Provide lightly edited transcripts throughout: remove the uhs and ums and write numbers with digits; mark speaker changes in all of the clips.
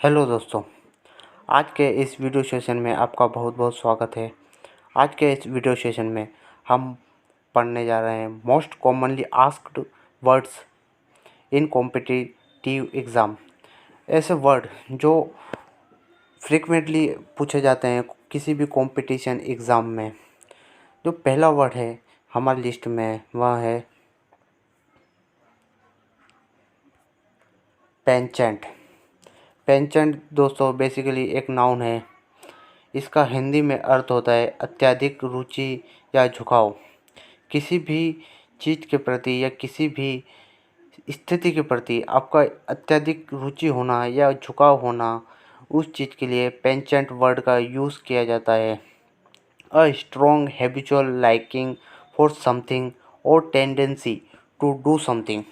Speaker 1: Hello दोस्तों, आज के इस वीडियो सेशन में आपका बहुत बहुत स्वागत है। आज के इस वीडियो सेशन में हम पढ़ने जा रहे हैं most commonly asked words in competitive exam. ऐसे वर्ड जो फ्रीक्वेंटली पूछे जाते हैं किसी भी कंपटीशन एग्ज़ाम में। जो पहला वर्ड है हमारी लिस्ट में वह है पेंचेंट। पेंचेंट दोस्तों बेसिकली एक नाउन है। इसका हिंदी में अर्थ होता है अत्यधिक रुचि या झुकाव। किसी भी चीज़ के प्रति या किसी भी स्थिति के प्रति आपका अत्यधिक रुचि होना या झुकाव होना, उस चीज़ के लिए पेंचेंट वर्ड का यूज़ किया जाता है। A strong habitual liking for something और टेंडेंसी टू डू समथिंग।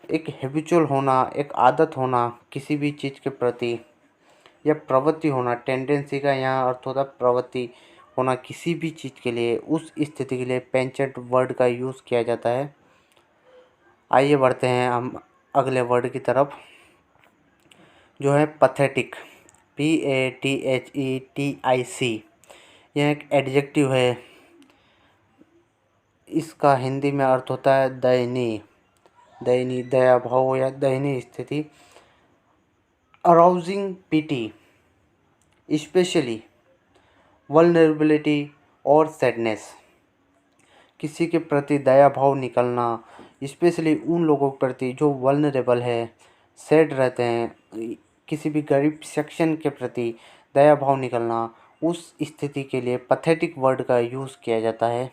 Speaker 1: एक हैबिचुअल होना, एक आदत होना किसी भी चीज़ के प्रति या प्रवृत्ति होना। टेंडेंसी का यहाँ अर्थ होता है प्रवृत्ति होना किसी भी चीज़ के लिए, उस स्थिति के लिए पेंचेंट वर्ड का यूज़ किया जाता है। आइए बढ़ते हैं हम अगले वर्ड की तरफ, जो है पथेटिक। PATHETIC। यह एक एडजेक्टिव है। इसका हिंदी में अर्थ होता है दयनीय। दयनीय, दया भाव या दयनीय स्थिति। अराउजिंग पिटी स्पेशली वल्नरेबिलिटी और सैडनेस। किसी के प्रति दया भाव निकलना, स्पेशली उन लोगों के प्रति जो वल्नरेबल है, सैड रहते हैं। किसी भी गरीब सेक्शन के प्रति दया भाव निकलना, उस स्थिति के लिए पथेटिक वर्ड का यूज़ किया जाता है।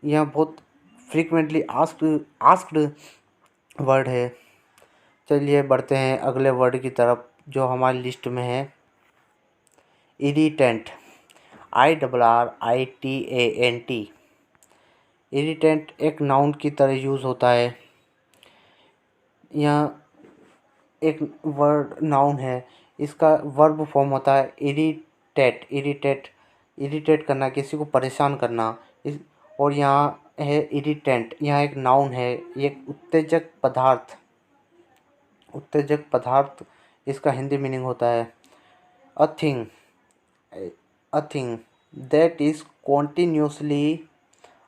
Speaker 1: यह बहुत फ्रीक्वेंटली आस्क्ड वर्ड है। चलिए बढ़ते हैं अगले वर्ड की तरफ जो हमारी लिस्ट में है इरिटेंट। IRRITANT। इरिटेंट एक नाउन की तरह यूज़ होता है। यह एक वर्ड नाउन है। इसका वर्ब फॉर्म होता है इरिटेट। इरिटेट करना, किसी को परेशान करना। और यहाँ है इरिटेंट, यहाँ एक नाउन है। एक उत्तेजक पदार्थ इसका हिंदी मीनिंग होता है a thing that is continuously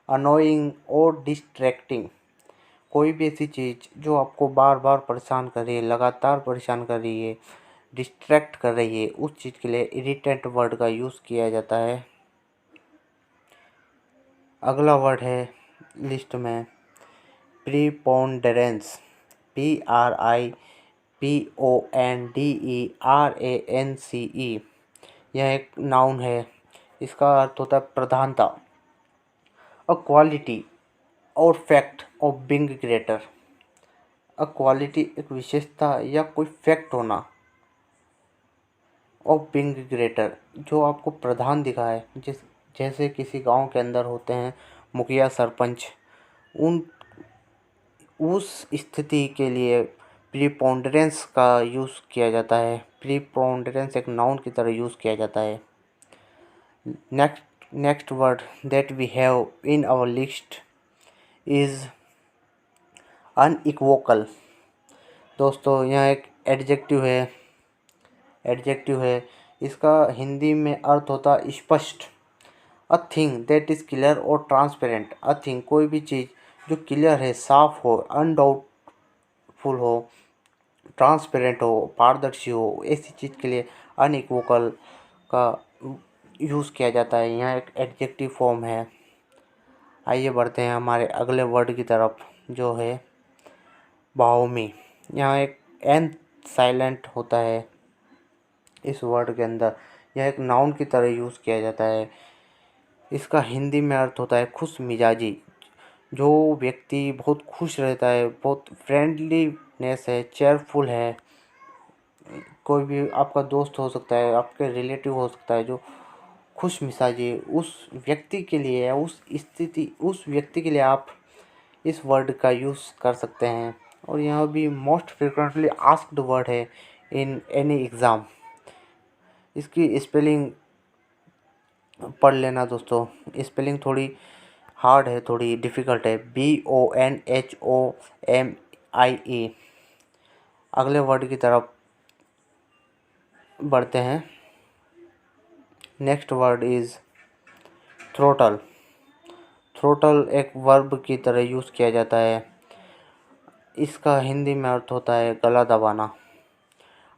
Speaker 1: annoying और डिस्ट्रैक्टिंग। कोई भी ऐसी चीज़ जो आपको बार बार परेशान कर रही है, लगातार परेशान कर रही है, डिस्ट्रैक्ट कर रही है, उस चीज़ के लिए इरिटेंट वर्ड का यूज़ किया जाता है। अगला वर्ड है लिस्ट में प्रीपोंडेरेंस। PRIPONDERANCE। यह एक नाउन है। इसका अर्थ होता है प्रधानता। अ क्वालिटी और fact of being greater. A quality एक विशेषता या कोई फैक्ट होना, ऑफ बीइंग ग्रेटर जो आपको प्रधान दिखा है। जैसे किसी गांव के अंदर होते हैं मुखिया सरपंच, उस स्थिति के लिए प्रीपोंडेरेंस का यूज़ किया जाता है। प्रीपोंडेरेंस एक नाउन की तरह यूज़ किया जाता है। Next word that we have in our list is unequivocal. दोस्तों यह एक एडजेक्टिव है। इसका हिंदी में अर्थ होता है स्पष्ट। A thing that is clear और ट्रांसपेरेंट। अ थिंग कोई भी चीज़ जो क्लियर है, साफ हो, अनडाउटफुल हो, ट्रांसपेरेंट हो, पारदर्शी हो, ऐसी चीज़ के लिए अनइक्वोकल का यूज़ किया जाता है। यहाँ एक एडजेक्टिव फॉर्म है। आइए बढ़ते हैं हमारे अगले वर्ड की तरफ जो है बाहोमी। यहाँ एक एन साइलेंट होता है इस वर्ड के अंदर। यह एक नाउन की तरह यूज़ किया जाता है। इसका हिंदी में अर्थ होता है खुश मिजाजी। जो व्यक्ति बहुत खुश रहता है, बहुत फ्रेंडलीनेस है, चेयरफुल है। कोई भी आपका दोस्त हो सकता है, आपके रिलेटिव हो सकता है जो खुश मिजाजी, उस व्यक्ति के लिए या उस व्यक्ति के लिए आप इस वर्ड का यूज़ कर सकते हैं। और यह भी मोस्ट फ्रिक्वेंटली आस्क्ड वर्ड है इन एनी एग्ज़ाम। इसकी स्पेलिंग पढ़ लेना दोस्तों। स्पेलिंग थोड़ी हार्ड है, थोड़ी डिफ़िकल्ट है। BONHOMIE। अगले वर्ड की तरफ बढ़ते हैं। Next word is throttle. Throttle एक वर्ब की तरह यूज़ किया जाता है। इसका हिंदी में अर्थ होता है गला दबाना।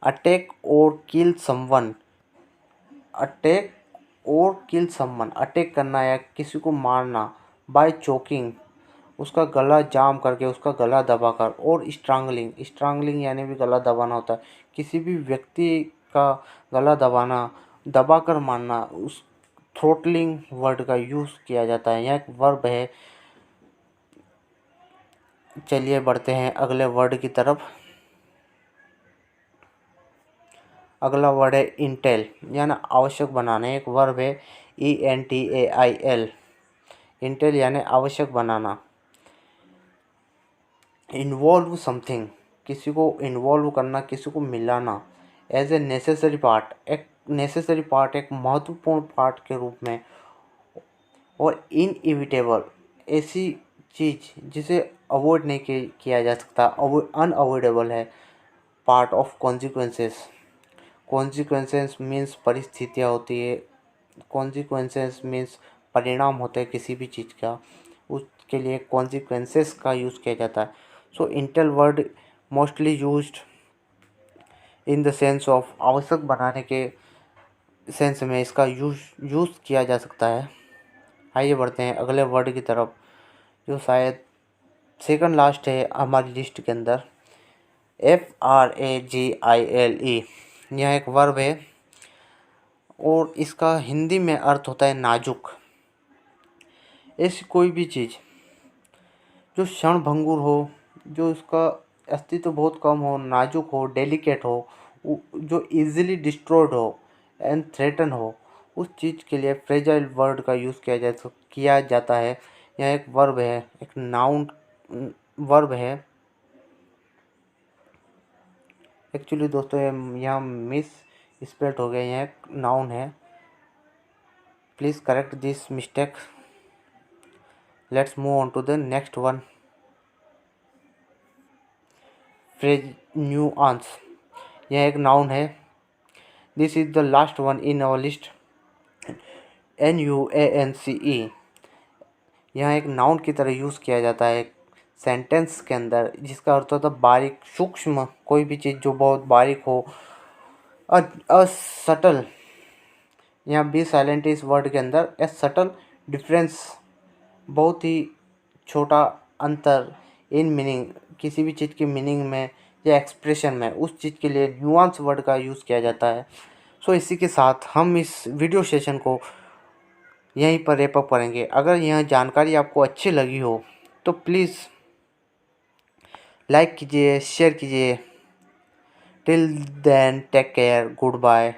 Speaker 1: अटैक और किल समवन। अटैक और किल समवन, अटैक करना या किसी को मारना। बाय चोकिंग, उसका गला जाम करके, उसका गला दबाकर। और स्ट्रांगलिंग, स्ट्रांगलिंग यानी भी गला दबाना होता है। किसी भी व्यक्ति का गला दबाना, दबाकर मारना, उस थ्रोटलिंग वर्ड का यूज़ किया जाता है। यह एक वर्ब है। चलिए बढ़ते हैं अगले वर्ड की तरफ। अगला वर्ड है इंटेल, यानी आवश्यक बनाना। एक वर्ब है ENTAIL। इंटेल यानी आवश्यक बनाना। इन्वॉल्व समथिंग, किसी को इन्वॉल्व करना, किसी को मिलाना। एज ए नेसेसरी पार्ट, एक नेसेसरी पार्ट, एक महत्वपूर्ण पार्ट के रूप में। और इनएविटेबल, ऐसी चीज़ जिसे अवॉइड नहीं किया जा सकता, अनअवॉइडेबल है। Part of consequences. Consequences means परिस्थितियाँ होती है। कॉन्सिक्वेंसेस मीन्स परिणाम होते हैं किसी भी चीज़ का, उसके लिए कॉन्सिक्वेंसेस का यूज़ किया जाता है। So entail word mostly used in the sense of आवश्यक बनाने के सेंस में इसका यूज़ किया जा सकता है। आइए बढ़ते हैं अगले वर्ड की तरफ, जो शायद सेकंड लास्ट है हमारी लिस्ट के अंदर। FRAGILE, यह एक वर्ब है और इसका हिंदी में अर्थ होता है नाजुक। ऐसी कोई भी चीज़ जो क्षणभंगुर हो, जो उसका अस्तित्व बहुत कम हो, नाजुक हो, डेलिकेट हो, जो इजीली डिस्ट्रॉयड हो एंड थ्रेटन हो, उस चीज़ के लिए फ्रेजाइल वर्ड का यूज़ किया जाता है। यह एक वर्ब है, एक नाउन वर्ब है। एक्चुअली दोस्तों यहाँ मिस स्पेल्ड हो गया, यह एक नाउन है। Please correct this mistake. Let's move on to the next one. Phrase nuance, यह एक नाउन है। This is the last one in our list. NUANCE, यह एक नाउन की तरह यूज़ किया जाता है सेंटेंस के अंदर, जिसका अर्थ होता है बारीक, सूक्ष्म, कोई भी चीज़ जो बहुत बारीक हो। सटल, यहाँ बी साइलेंट इस वर्ड के अंदर। ए सटल डिफरेंस, बहुत ही छोटा अंतर। इन मीनिंग, किसी भी चीज़ की मीनिंग में या एक्सप्रेशन में, उस चीज़ के लिए न्यूआंस वर्ड का यूज़ किया जाता है। सो इसी के साथ हम इस वीडियो सेशन को यहीं पर रैप अप करेंगे। अगर यह जानकारी आपको अच्छी लगी हो तो प्लीज़ लाइक कीजिए, शेयर कीजिए। Till then take care, good bye.